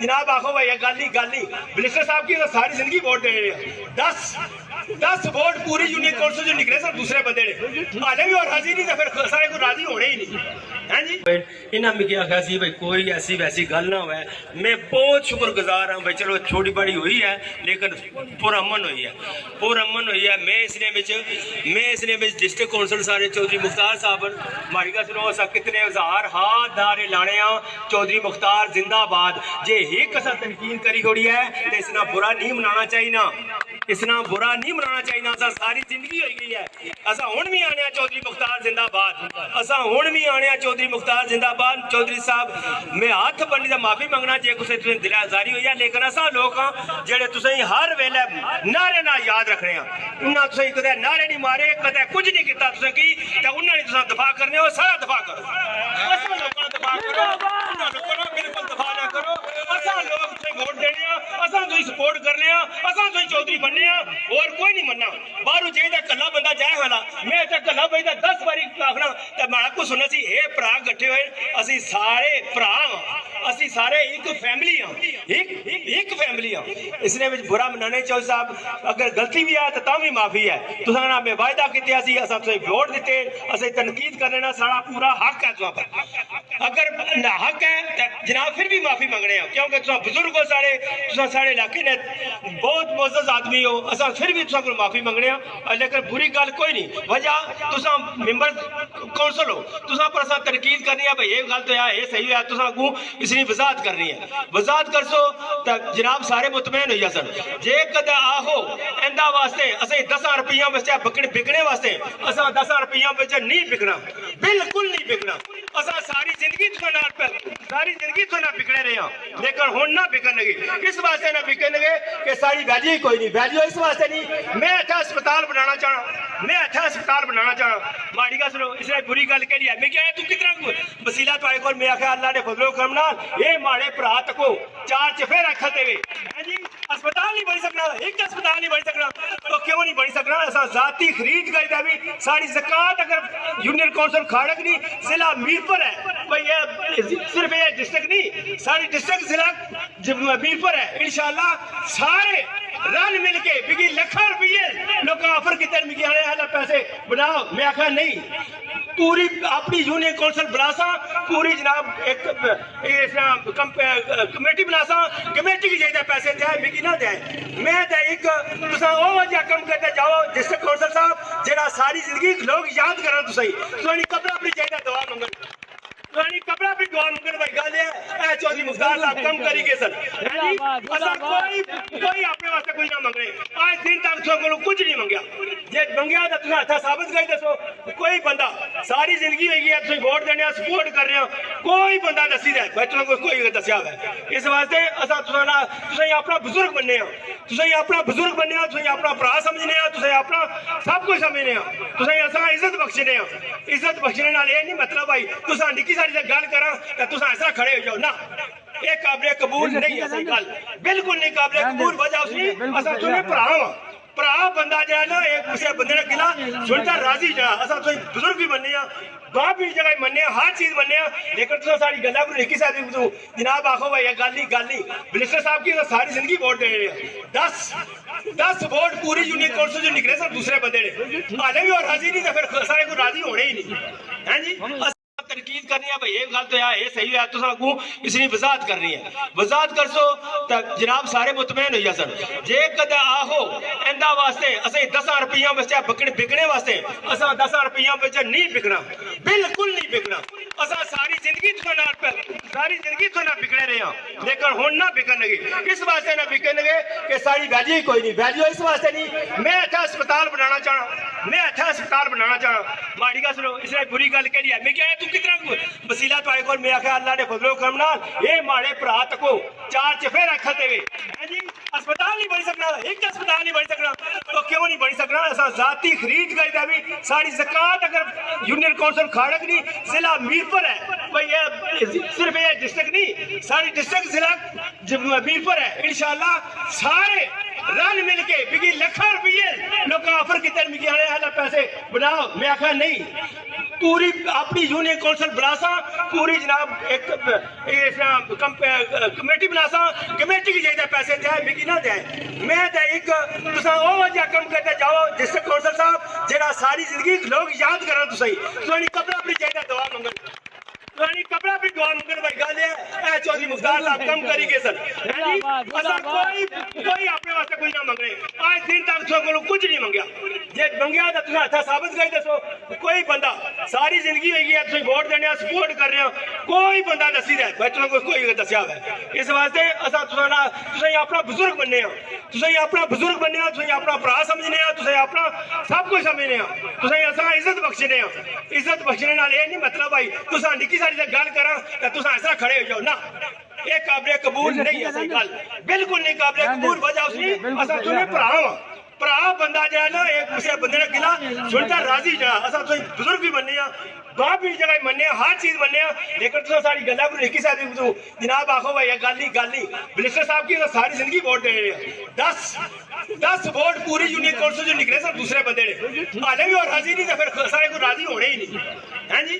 जनाब आखो भाई गल नहीं मिनिस्टर साहब की तो सारी जिंदगी वोट देने हैं। 10 वोट पूरी यूनियन काउंसिल जो निकले सर दूसरे बंदे ने हाले भी और हाजिर नहीं तो फिर सारे को राजी होने ही नहीं है जी। इन्हें मिगी आख्या सी भाई कोई ऐसी वैसी गल ना हो। मैं बहुत शुक्रगुजार हाँ भाई चलो छोटी बड़ी हुई है लेकिन पुरअमन हुई है। मैं इसने डिस्ट्रिक्ट काउंसिल सारे चौधरी मुख्तार साहब माड़ी का सुनो असा कितने हजार हाथ नारे लाने चौधरी मुख्तार जिंदाबाद जे एक असा तनकीन करी होड़ी है तो इसना बुरा नहीं मनाना चाहिए ना असा सारी जिंदगी हो गई है। असा हुण भी आने चौधरी मुख्तार जिंदाबाद चौधरी साहब मैं हाथ बन्नी दा माफी मंगना जे कुछ दिलाजारी हुई है लेकिन असा लोग जेड़े तुसें हर वेले नारे ना याद रखने उन्हें तुसें कदे नारे नहीं मारे कदे कुछ नहीं किया तुसें की ते उन्हें नहीं तुसें दफा करने हो सारा दफा करो असा लोगों दफा करो बिल्कुल दफा ना करो। असा लोग तुसें वोट देने असा तुसें सपोर्ट करने असा तुसें चौधरी बनने और कोई नहीं मनना बाहरों चाहिए कला बंदा जाए वाला मैं कला बंदा 10 बारी आखना तो मैं आपको सुनना सी ए भरा कट्ठे हुए असी सारे भरा असी सारे एक फैमिली हाँ इसने बुरा मनाने चौधरी साहब अगर गलती भी है तो भी माफी है तुसां नाल मैं वायदा किया सी असां तुसें वोट दिते असें तनकीद करने ना सारा पूरा हक है तुहां पर अगर ना हक है तो जनाब फिर भी माफी मंगने क्योंकि तुसां बुजुर्ग हो सारे इलाके ने बहुत मुअज़्ज़ज़ आदमी हो असां फिर भी तुसां कोल माफी मंगने लेकिन बुरी गल कोई नहीं वजह तुसां मेंबर काउंसिल हो तुसां पर असां तनकीद करनी है भाई ये गल तो है ये सही है तुसां को इसकी वजाहत करनी है वजाहत करसो तो जनाब सारे मुतमैन होइया सन जे कदे आहो इंदा वास्ते असें 10 रुपया बच्चा बिकने वास्ते असां 10 रुपया बच्चा नहीं बिकना बिल्कुल नहीं बिकना असां सारी जिंदगी थोड़ा बिकने रहे लेकिन हुण ना बिकनगे इस वास्ते ना बिकनगे कि सारी वैल्यू ही कोई नहीं वैल्यू इस वास्ते नहीं मैं इत्थे अस्पताल बनाना चाहना माड़ी का सुनो इसने बुरी गल कही है मैं क्या तू कितना वसीला तुहाडे कोल मैं आख्या अल्लाह ने फजलो करम नाल ए माड़े भरा तको 4 चफेरा खल देवे हैं जी अस्पताल नहीं बन सकना एक अस्पताल नहीं बन सकना तो क्यों नहीं बन सकना असा जाती खरीद कर भी सारी ज़कात अगर यूनियन काउंसिल खाड़क नहीं जिला मीरपुर है भाई ये सिर्फ ये डिस्ट्रिक्ट नहीं सारी डिस्ट्रिक्ट जिला मीरपुर है इंशाअल्लाह सारे रल मिल के बिगी लखा रुपये लोग ऑफर कितने मिगी आने वाला पैसे बनाओ मैं आखा नहीं पूरी अपनी यूनियन काउंसिल बनासा पूरी जनाब एक कमेटी बनासा कमेटी की चाहिए पैसे दे मिगी ना दे मैं तो एक कम करते जाओ डिस्ट्रिक्ट काउंसिल साहब जेड़ा सारी जिंदगी लोग याद करें तुसाई कपड़ा अपनी चाहिए दवा मंगन कपड़ा भी दुआ मंगन भाई गल है चौधरी मुख्तार साहब कम करी गए सर कोई अपने वास्ते कुछ ना मंगने आज दिन तक तुम कुछ नहीं मंगया जे मंगया तो तुम हथा साबित कर दसो कोई बंदा सारी जिंदगी हुई है तुम वोट देने सपोर्ट कर रहे हो कोई बंदा दसी दे भाई तुम कोई दसिया है इस वास्ते असा तुम अपना बुजुर्ग बनने अपना भरा समझने अपना सब कुछ समझने तुम इज्जत बख्शने नाल ये नहीं मतलब भाई तुम निकी सारी गल करा तुम ऐसा खड़े हो जाओ ना ये काबिल कबूल नहीं है गल बिल्कुल नहीं काबिल कबूल वजह उसने असा तुम्हें भरा बंदा जो ना एक दूसरे बंदे ने गिला सुनता राजी जा असा तुम बुजुर्ग भी बनने बाप भी जगह मनने हर चीज मनने लेकिन तुम सारी गल्ला को निकी साहब तू जनाब आखो भाई गल नहीं मिनिस्टर साहब की तो सारी जिंदगी वोट देने 10 वोट पूरी यूनियन काउंसिल जो निकले सर दूसरे बंदे ने हाले भी और हाजिर नहीं तो फिर सारे को राजी होने ही नहीं है जी। तनकीद करनी है भाई ये गल तो है ये सही है तुसां को इसकी वजाहत करनी है वजाहत करसो तो जनाब सारे मुतमैन होइया सन जे कदे आहो इंदा वास्ते असें 10 रुपया बच्चा बिकने वास्ते असा 10 रुपया बच्चा नहीं बिकना बिल्कुल नहीं बिकना असा सारी जिंदगी थोड़ा बिकने रहे लेकिन हुण ना बिकनगे इस वास्ते ना बिकनगे कि सारी वैल्यू ही कोई नहीं वैल्यू इस वास्ते नहीं मैं इत्थे अस्पताल बनाना चाहना माड़ी का सुनो इसने बुरी गल कही है मैं क्या तू कितना वसीला तुहाडे कोल मैं आख्या अल्लाह ने फजलो करम नाल ए माड़े भरा तको 4 चफेरा खल देवे हैं जी अस्पताल नहीं बन सकना एक अस्पताल नहीं बन सकना तो क्यों नहीं बन सकना असा जाती खरीद कर भी सारी ज़कात अगर यूनियन काउंसिल खाड़क नहीं जिला मीरपुर है भाई ये सिर्फ ये डिस्ट्रिक्ट नहीं सारी डिस्ट्रिक्ट जिला मीरपुर है इंशाअल्लाह सारे रल मिल के बिगी लखा रुपये लोग ऑफर कितने मिगी आने वाला पैसे बनाओ मैं आखा नहीं पूरी अपनी यूनियन कौंसल बुलासा, पूरी जनाब एक कमेटी बुलासा, कमेटी की चाहिए पैसे दे मिगी ना दे। मैं तो एक तुसा वो जा कम करते जाओ डिस्ट्रिक्ट कौंसल साहब जेड़ा सारी जिंदगी लोग याद करन तुसी कपड़ा अपनी चाहिए दुआ मंगन कपड़ा भी दुआ मंगन भाई गल है चौधरी मुख्तार साहब कम करी गए सर कोई अपने वास्ते कुछ ना मंग रहे आज दिन तक तुम कुछ नहीं मंगया जे मंगया तो तुम हथा साबित कर दसो कोई बंदा सारी जिंदगी हुई है तुम वोट देने सपोर्ट कर रहे हो कोई बंदा दसी दे भाई तुम कोई दसिया है इस वास्ते असा तुम अपना बुजुर्ग बनने तुम अपना बुजुर्ग बनने तुम अपना भरा समझने तुम अपना सब कुछ समझने तुम असा इज्जत बख्शने इज्जत बख्शने नहीं मतलब भाई तुम निकी सारी गल करा तुम ऐसा खड़े हो जाओ ना ये काबिल कबूल नहीं है सही गल बिल्कुल नहीं काबिल कबूल वजह उसकी असा तुम्हें भरा बंदा जो है ना एक दूसरे बंदे ने गिला सुनता राजी जा असा तुम बुजुर्ग भी बनने बाप भी जगह मनने हर चीज मनने लेकिन तुम सारी गल्ला को निकी साहब जनाब आखो भाई गल नहीं मिनिस्टर साहब की सारी जिंदगी वोट दे रहे हैं 10 वोट पूरी यूनियन कौंसिल जो निकले सब दूसरे बंदे ने हाले भी और राजी नहीं तो फिर सारे को राजी होने ही नहीं है जी।